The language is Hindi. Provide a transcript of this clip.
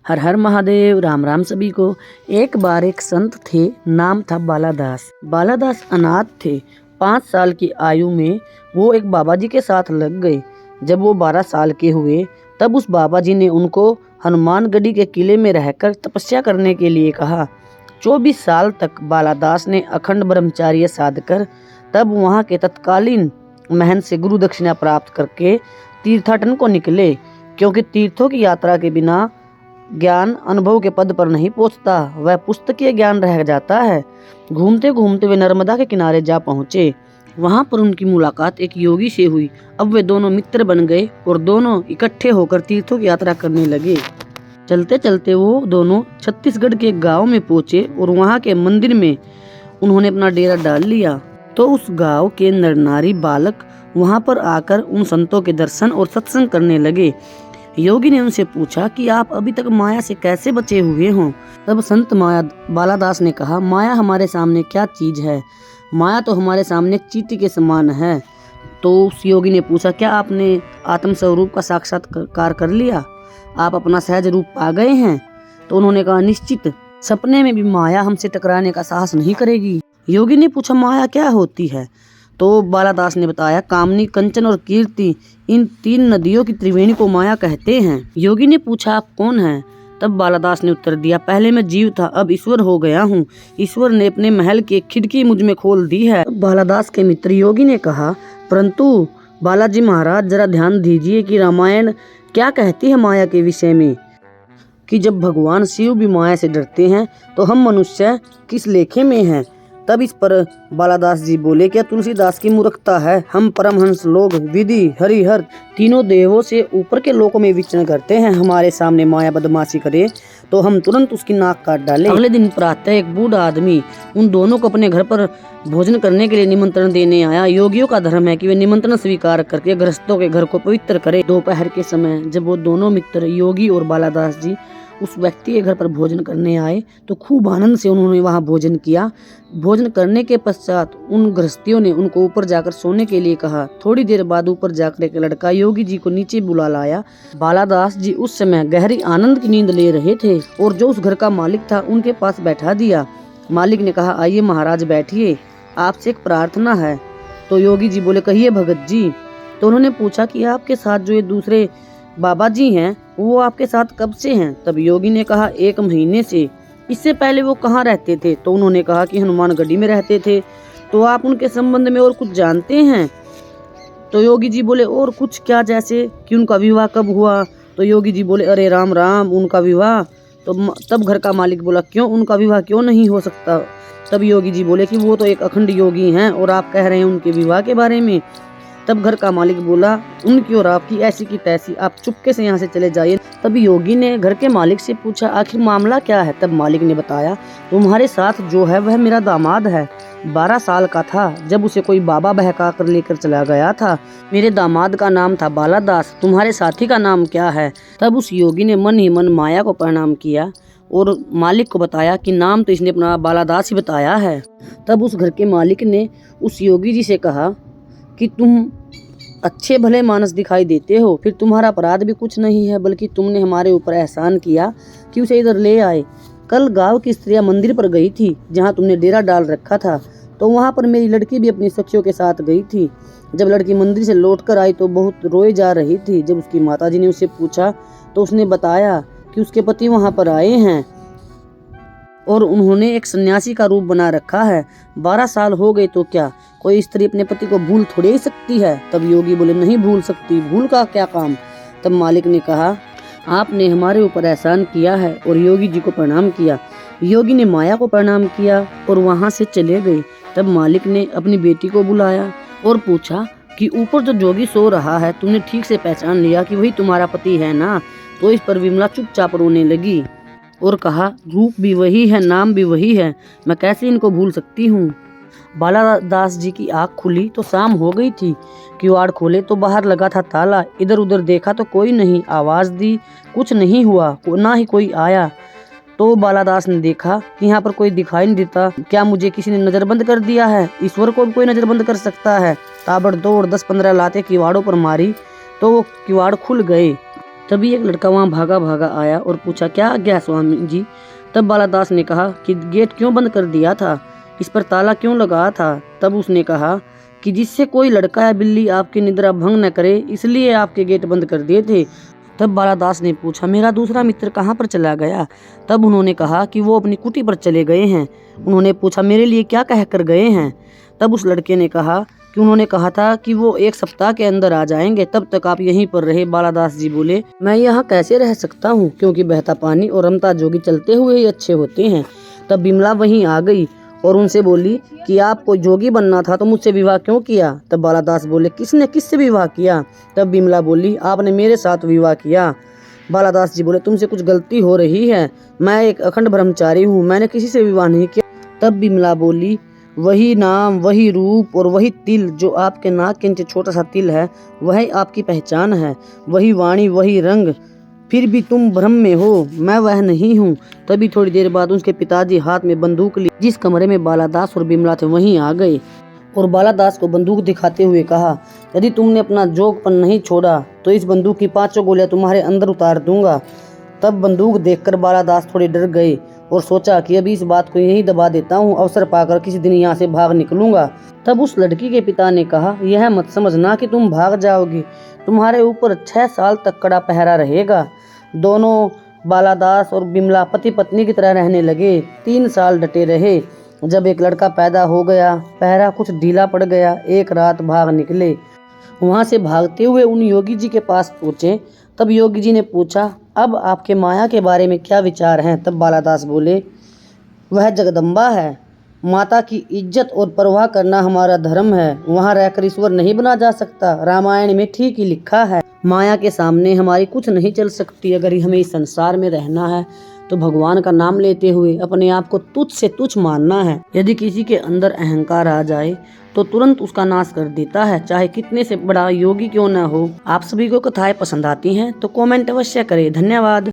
हर हर महादेव। राम राम सभी को। एक बार एक संत थे, नाम था बालादास। बालादास अनाथ थे। 5 साल की आयु में वो एक बाबा जी के साथ लग गए। जब वो 12 साल के हुए तब उस बाबा जी ने उनको हनुमानगढ़ी के किले में रहकर तपस्या करने के लिए कहा। 24 साल तक बालादास ने अखंड ब्रह्मचार्य साध कर तब वहाँ के तत्कालीन महंत से गुरु दक्षिणा प्राप्त करके तीर्थाटन को निकले, क्योंकि तीर्थों की यात्रा के बिना ज्ञान अनुभव के पद पर नहीं पहुंचता, वह पुस्तकीय ज्ञान रह जाता है। घूमते घूमते वे नर्मदा के किनारे जा पहुंचे। वहां पर उनकी मुलाकात एक योगी से हुई। अब वे दोनों मित्र बन गए और दोनों इकट्ठे होकर तीर्थों की यात्रा करने लगे। चलते चलते वो दोनों छत्तीसगढ़ के गांव में पहुंचे और वहां के मंदिर में उन्होंने अपना डेरा डाल लिया। तो उस गांव के नर नारी बालक वहां पर आकर उन संतों के दर्शन और सत्संग करने लगे। योगी ने उनसे पूछा कि आप अभी तक माया से कैसे बचे हुए हों। तब संत बालादास ने कहा, माया हमारे सामने क्या चीज है, माया तो हमारे सामने चींटी के समान है। तो उस योगी ने पूछा, क्या आपने आत्म स्वरूप का साक्षात्कार कर लिया, आप अपना सहज रूप पा गए हैं? तो उन्होंने कहा, निश्चित, सपने में भी माया हमसे टकराने का साहस नहीं करेगी। योगी ने पूछा, माया क्या होती है? तो बालादास ने बताया, कामनी, कंचन और कीर्ति, इन 3 नदियों की त्रिवेणी को माया कहते हैं। योगी ने पूछा, आप कौन हैं? तब बालादास ने उत्तर दिया, पहले मैं जीव था, अब ईश्वर हो गया हूँ। ईश्वर ने अपने महल की एक खिड़की मुझ में खोल दी है। बालादास के मित्र योगी ने कहा, परंतु बालाजी महाराज, जरा ध्यान दीजिए कि रामायण क्या कहती है माया के विषय में, कि जब भगवान शिव भी माया से डरते हैं तो हम मनुष्य किस लेखे में हैं। तब इस पर बालादास जी बोले, क्या तुलसीदास की मूर्खता है? हम परमहंस लोग विधि हरिहर तीनों देवों से ऊपर के लोकों में विचरण करते हैं। हमारे सामने माया बदमाशी करे तो हम तुरंत उसकी नाक काट डालें। अगले दिन प्रातः एक बूढ़ा आदमी उन दोनों को अपने घर पर भोजन करने के लिए निमंत्रण देने आया। योगियों का धर्म है कि वे निमंत्रण स्वीकार करके गृहस्थों के घर को पवित्र करें। दोपहर के समय जब वो दोनों मित्र योगी और बालादास जी उस व्यक्ति के घर पर भोजन करने आए तो खूब आनंद से उन्होंने वहां भोजन किया। भोजन करने के पश्चात उन गृहस्थियों ने उनको ऊपर जाकर सोने के लिए कहा। थोड़ी देर बाद ऊपर जाकर एक लड़का योगी जी को नीचे बुला लाया। बालादास जी उस समय गहरी आनंद की नींद ले रहे थे और जो उस घर का मालिक था उनके पास बैठा दिया। मालिक ने कहा, आइए महाराज बैठिए, आपसे एक प्रार्थना है। तो योगी जी बोले, कहिए भगत जी। तो उन्होंने पूछा कि आपके साथ जो ये दूसरे बाबा जी हैं वो आपके साथ कब से हैं? तब योगी ने कहा, 1 महीने से। इससे पहले वो कहाँ रहते थे? तो उन्होंने कहा कि हनुमानगढ़ी में रहते थे। तो आप उनके संबंध में और कुछ जानते हैं? तो योगी जी बोले, और कुछ क्या, जैसे कि उनका विवाह कब हुआ? तो योगी जी बोले, अरे राम राम, उनका विवाह? तो तब घर का मालिक बोला, क्यों, उनका विवाह क्यों नहीं हो सकता? तब योगी जी बोले कि वो तो एक अखंड योगी हैं और आप कह रहे हैं उनके विवाह के बारे में। तब घर का मालिक बोला, उनकी और आपकी ऐसी की तैसी, आप चुपके से यहाँ से चले जाइए। तब योगी ने घर के मालिक से पूछा, आखिर मामला क्या है? तब मालिक ने बताया, तुम्हारे साथ जो है वह मेरा दामाद है। 12 साल का था जब उसे कोई बाबा बहका कर लेकर चला गया था। मेरे दामाद का नाम था बालादास, तुम्हारे साथी का नाम क्या है? तब उस योगी ने मन ही मन माया को प्रणाम किया और मालिक को बताया कि नाम तो इसने अपना बालादास ही बताया है। तब उस घर के मालिक ने उस योगी जी से कहा कि तुम अच्छे भले मानस दिखाई देते हो, फिर तुम्हारा अपराध भी कुछ नहीं है, बल्कि तुमने हमारे ऊपर एहसान किया कि उसे इधर ले आए। कल गांव की स्त्रियां मंदिर पर गई थी जहां तुमने डेरा डाल रखा था, तो वहां पर मेरी लड़की भी अपनी सखियों के साथ गई थी। जब लड़की मंदिर से लौटकर आई तो बहुत रोए जा रही थी। जब उसकी माताजी ने उससे पूछा तो उसने बताया कि उसके पति वहां पर आए हैं और उन्होंने एक सन्यासी का रूप बना रखा है। 12 साल हो गए तो क्या कोई स्त्री अपने पति को भूल थोड़ी ही सकती है? तब योगी बोले, नहीं भूल सकती, भूल का क्या काम? तब मालिक ने कहा, आपने हमारे ऊपर एहसान किया है, और योगी जी को प्रणाम किया। योगी ने माया को प्रणाम किया और वहां से चले गए। तब मालिक ने अपनी बेटी को बुलाया और पूछा कि ऊपर जो जोगी सो रहा है, तुमने ठीक से पहचान लिया कि वही तुम्हारा पति है ना? तो इस पर विमला चुपचाप रोने लगी और कहा, रूप भी वही है, नाम भी वही है, मैं कैसे इनको भूल सकती हूँ? बालादास जी की आँख खुली तो शाम हो गई थी। किवाड़ खोले तो बाहर लगा था ताला। इधर उधर देखा तो कोई नहीं। आवाज़ दी, कुछ नहीं हुआ, ना ही कोई आया। तो बालादास ने देखा कि यहाँ पर कोई दिखाई नहीं देता। क्या मुझे किसी ने नज़रबंद कर दिया है? ईश्वर को भी कोई नज़रबंद कर सकता है? ताबड़तोड़ 10-15 लाते किवाड़ों पर मारी तो वो किवाड़ खुल गए। तभी एक लड़का वहाँ भागा भागा आया और पूछा, क्या आज्ञा है स्वामी जी। तब बालादास ने कहा कि गेट क्यों बंद कर दिया था, इस पर ताला क्यों लगा था। तब उसने कहा कि जिससे कोई लड़का या बिल्ली आपकी निद्रा भंग न करे, इसलिए आपके गेट बंद कर दिए थे। तब बालादास ने पूछा, मेरा दूसरा मित्र कहाँ पर चला गया। तब उन्होंने कहा कि वो अपनी कुटी पर चले गए हैं। उन्होंने पूछा, मेरे लिए क्या कह कर गए हैं। तब उस लड़के ने कहा कि उन्होंने कहा था कि वो 1 सप्ताह के अंदर आ जाएंगे, तब तक आप यहीं पर रहे। बालादास जी बोले, मैं यहाँ कैसे रह सकता हूँ, क्योंकि बहता पानी और रमता जोगी चलते हुए ही अच्छे होते हैं। तब बिमला वहीं आ गई और उनसे बोली कि आपको जोगी बनना था तो मुझसे विवाह क्यों किया। तब बालादास बोले, किसने किससे विवाह किया। तब बिमला बोली, आपने मेरे साथ विवाह किया। बालादास जी बोले, तुमसे कुछ गलती हो रही है, मैं एक अखंड ब्रह्मचारी हूँ, मैंने किसी से विवाह नहीं किया। तब बिमला बोली, वही नाम, वही रूप और वही तिल, जो आपके नाक के नीचे छोटा सा तिल है, वही आपकी पहचान है, वही वाणी, वही रंग, फिर भी तुम भ्रम में हो, मैं वह नहीं हूँ। तभी थोड़ी देर बाद उसके पिताजी हाथ में बंदूक ली, जिस कमरे में बालादास और बिमला थे वहीं आ गए और बालादास को बंदूक दिखाते हुए कहा, यदि तुमने अपना जोगपन नहीं छोड़ा तो इस बंदूक की 5 गोलियां तुम्हारे अंदर उतार दूंगा। तब बंदूक देखकर बालादास थोड़े डर गए और सोचा कि अभी इस बात को यहीं दबा देता हूँ, अवसर पाकर किसी दिन यहाँ से भाग निकलूंगा। तब उस लड़की के पिता ने कहा, यह मत समझना कि तुम भाग जाओगी, तुम्हारे ऊपर 6 साल तक कड़ा पहरा रहेगा। दोनों बालादास और बिमला पति पत्नी की तरह रहने लगे। 3 साल डटे रहे। जब एक लड़का पैदा हो गया, पहरा कुछ ढीला पड़ गया। एक रात भाग निकले। वहां से भागते हुए उन योगी जी के पास पहुंचे। तब योगी जी ने पूछा, अब आपके माया के बारे में क्या विचार हैं। तब बालादास बोले, वह जगदम्बा है, माता की इज्जत और परवाह करना हमारा धर्म है, वहाँ रहकर ईश्वर नहीं बना जा सकता। रामायण में ठीक ही लिखा है, माया के सामने हमारी कुछ नहीं चल सकती। अगर हमें इस संसार में रहना है तो भगवान का नाम लेते हुए अपने आप को तुच्छ से तुच्छ मानना है। यदि किसी के अंदर अहंकार आ जाए तो तुरंत उसका नाश कर देता है, चाहे कितने से बड़ा योगी क्यों न हो। आप सभी को कथाएं पसंद आती हैं तो कमेंट अवश्य करें। धन्यवाद।